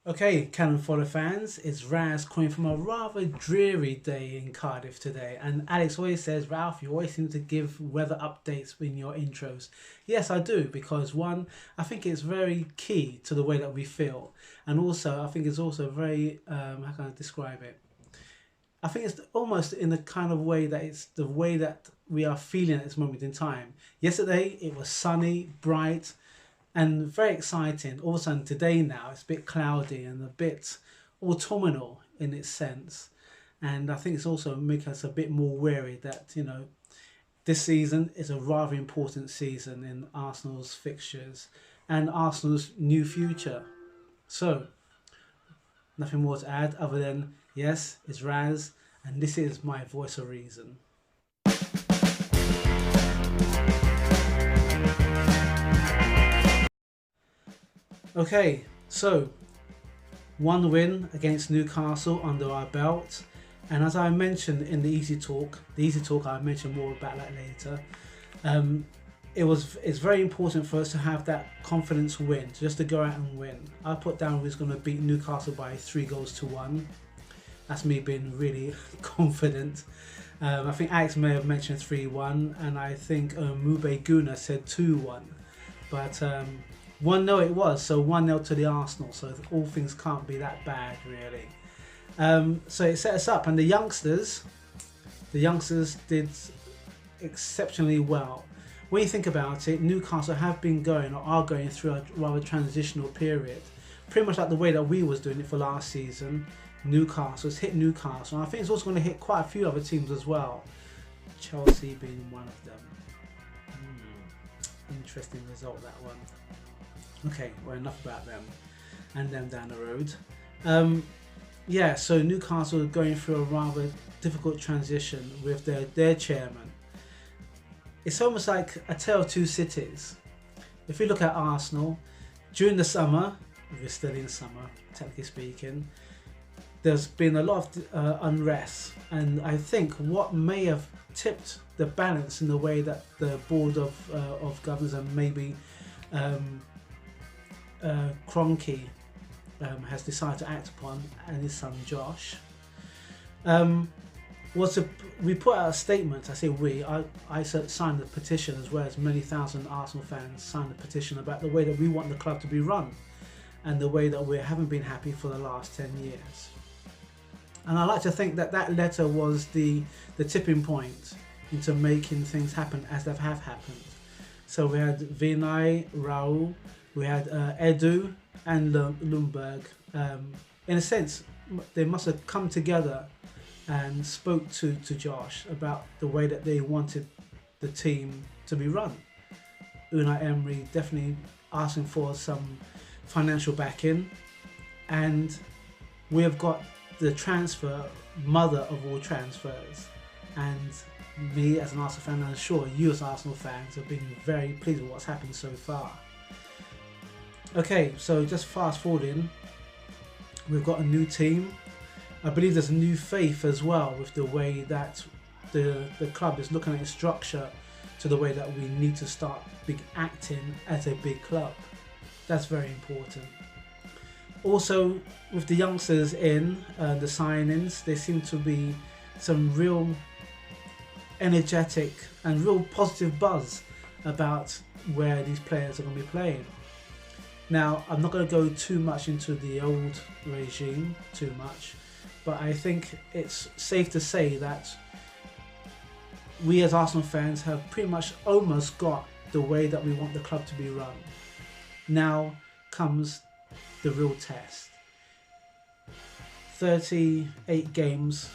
Okay, Canon Fodder fans, it's Raz calling from a rather dreary day in Cardiff today. And Alex always says, Ralph, you always seem to give weather updates in your intros. Yes, I do, because one, I think it's very key to the way that we feel. And also, I think it's also very, how can I describe it? I think it's almost in the kind of way that it's the way that we are feeling at this moment in time. Yesterday, it was sunny, bright, and very exciting. All of a sudden today now it's a bit cloudy and a bit autumnal in its sense, and I think it's also making us a bit more wary that this season is a rather important season in Arsenal's fixtures and Arsenal's new future. So nothing more to add other than yes, it's Raz and this is my voice of reason. Okay, so one win against Newcastle under our belt, and as I mentioned in the easy talk I mentioned more about that later. It's very important for us to have that confidence win, just to go out and win. I put down we're going to beat Newcastle by 3 goals to 1. That's me being really confident. I think Alex may have mentioned 3-1, and I think Mube Guna said 2-1, but 1-0 it was, so 1-0 to the Arsenal, so all things can't be that bad really. So it set us up, and the youngsters did exceptionally well. When you think about it, Newcastle have been going or are going through a rather transitional period, pretty much like the way that we was doing it for last season. Newcastle's hit Newcastle, and I think it's also going to hit quite a few other teams as well, Chelsea being one of them. Interesting result, that one. Okay, well, enough about them and them down the road. Yeah, so Newcastle are going through a rather difficult transition with their chairman. It's almost like a tale of two cities. If you look at Arsenal, during the summer, we're still in summer, technically speaking, there's been a lot of unrest, and I think what may have tipped the balance in the way that the board of governors and maybe Kroenke has decided to act upon, and his son Josh, we put out a statement. I say I signed the petition, as well as many thousand Arsenal fans signed the petition about the way that we want the club to be run and the way that we haven't been happy for the last 10 years. And I like to think that that letter was the tipping point into making things happen as they have happened. So we had Vinay, Raul, we had Edu and Lundberg. In a sense, they must have come together and spoke to Josh about the way that they wanted the team to be run. Unai Emery definitely asking for some financial backing, and we have got the transfer mother of all transfers, and me as an Arsenal fan, and I'm sure you as Arsenal fans have been very pleased with what's happened so far. Okay, so just fast forwarding, we've got a new team. I believe there's a new faith as well with the way that the club is looking at its structure, to the way that we need to start acting as a big club. That's very important. Also, with the youngsters in the signings, there seem to be some real energetic and real positive buzz about where these players are going to be playing. Now, I'm not going to go too much into the old regime too much, but I think it's safe to say that we as Arsenal fans have pretty much almost got the way that we want the club to be run. Now comes the real test. 38 games,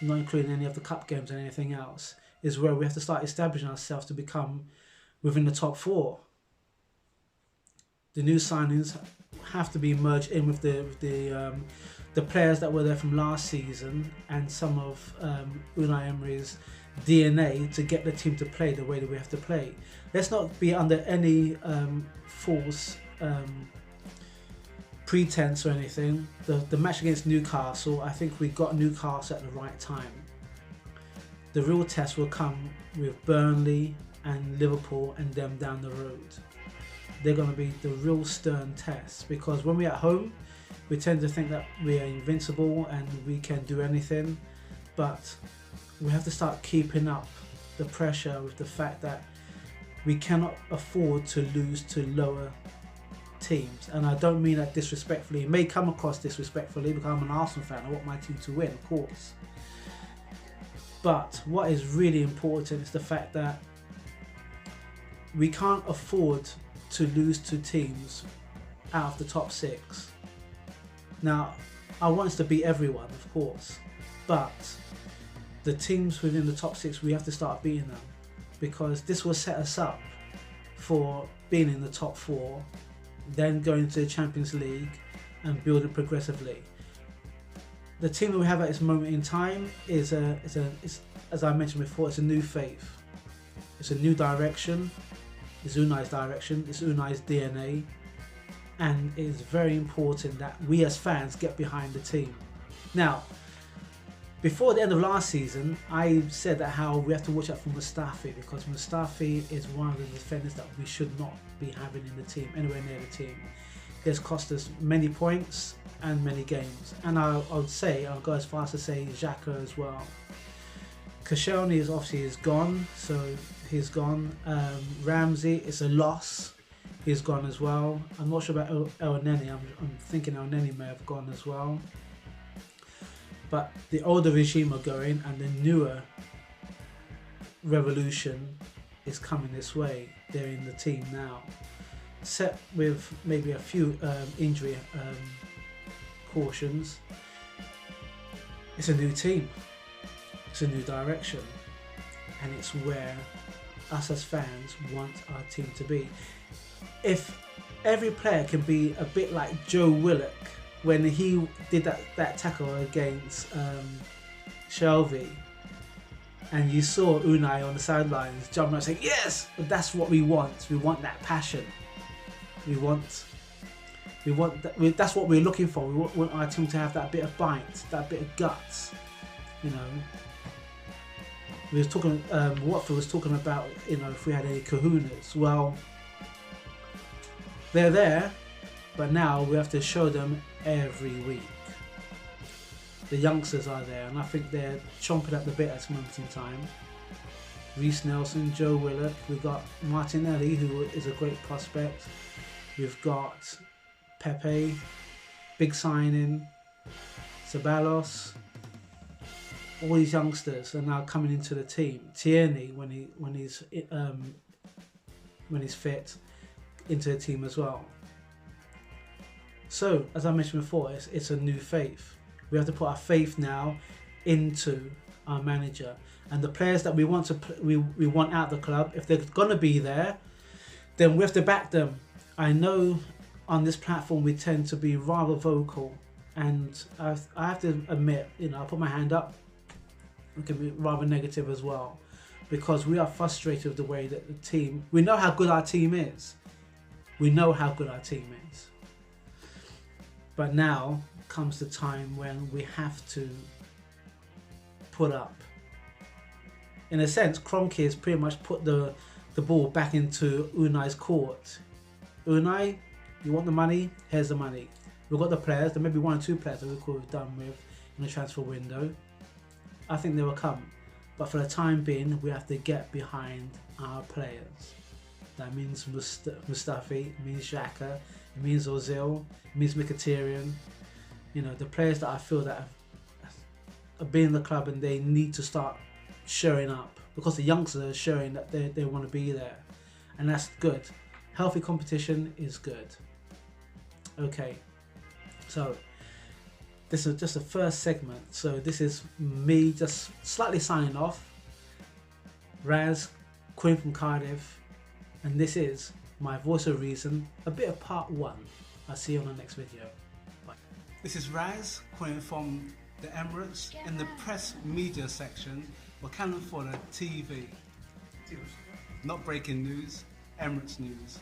not including any of the cup games and anything else, is where we have to start establishing ourselves to become within the top 4. The new signings have to be merged in with the players that were there from last season and some of Unai Emery's DNA to get the team to play the way that we have to play. Let's not be under any false pretense or anything. The match against Newcastle, I think we got Newcastle at the right time. The real test will come with Burnley and Liverpool and them down the road. They're going to be the real stern tests, because when we're at home, We tend to think that we are invincible and we can do anything, but we have to start keeping up the pressure with the fact that we cannot afford to lose to lower teams. And I don't mean that disrespectfully. It may come across disrespectfully because I'm an Arsenal fan. I want my team to win, of course. But what is really important is the fact that we can't afford to lose to teams out of the top 6. Now, I want us to beat everyone, of course, but the teams within the top 6, we have to start beating them, because this will set us up for being in the top 4, then going to the Champions League and building progressively. The team that we have at this moment in time is as I mentioned before, it's a new faith. It's a new direction. It's Unai's direction. It's Unai's DNA. And it is very important that we as fans get behind the team. Now, before the end of last season, I said that how we have to watch out for Mustafi, because Mustafi is one of the defenders that we should not be having in the team, anywhere near the team. He has cost us many points and many games. And I'll go as far as to say Xhaka as well. Koscielny is gone, so he's gone. Ramsey is a loss. He's gone as well. I'm not sure about El Neni. I'm thinking El Neni may have gone as well. But the older regime are going, and the newer revolution is coming this way. They're in the team now. Set with maybe a few injury cautions. It's a new team. It's a new direction. And it's where us as fans want our team to be. If every player can be a bit like Joe Willock when he did that tackle against Shelvey, and you saw Unai on the sidelines jumping up saying, yes, but that's what we want. We want that passion. We want that, that's what we're looking for. We want our team to have that bit of bite, that bit of guts. You know, we was talking. Watford was talking about, you know, if we had any kahunas. Well, they're there, but now we have to show them every week. The youngsters are there, and I think they're chomping at the bit at this moment in time. Reece Nelson, Joe Willock, we've got Martinelli, who is a great prospect. We've got Pepe, big signing, Ceballos. All these youngsters are now coming into the team. Tierney, when he's fit, into the team as well. So, as I mentioned before, it's a new faith. We have to put our faith now into our manager and the players that we want we want out the club. If they're gonna be there, then we have to back them. I know on this platform we tend to be rather vocal, and I have to admit, you know, I put my hand up. We can be rather negative as well, because we are frustrated with the way that the team. We know how good our team is. We know how good our team is. But now comes the time when we have to put up. In a sense, Kroenke has pretty much put the ball back into Unai's court. Unai, you want the money? Here's the money. We've got the players. There may be 1 or 2 players that we could have done with in the transfer window. I think they will come. But for the time being, we have to get behind our players. That means Mustafi, it means Xhaka, it means Ozil, it means Mkhitaryan. You know, the players that I feel that have been in the club and they need to start showing up, because the youngsters are showing that they want to be there. And that's good. Healthy competition is good. Okay, so this is just the first segment. So this is me just slightly signing off. Raz, Quinn from Cardiff. And this is my voice of reason, a bit of part 1. I'll see you on the next video. Bye. This is Raz, calling from the Emirates in the press media section for Fodder TV. Not breaking news, Emirates news.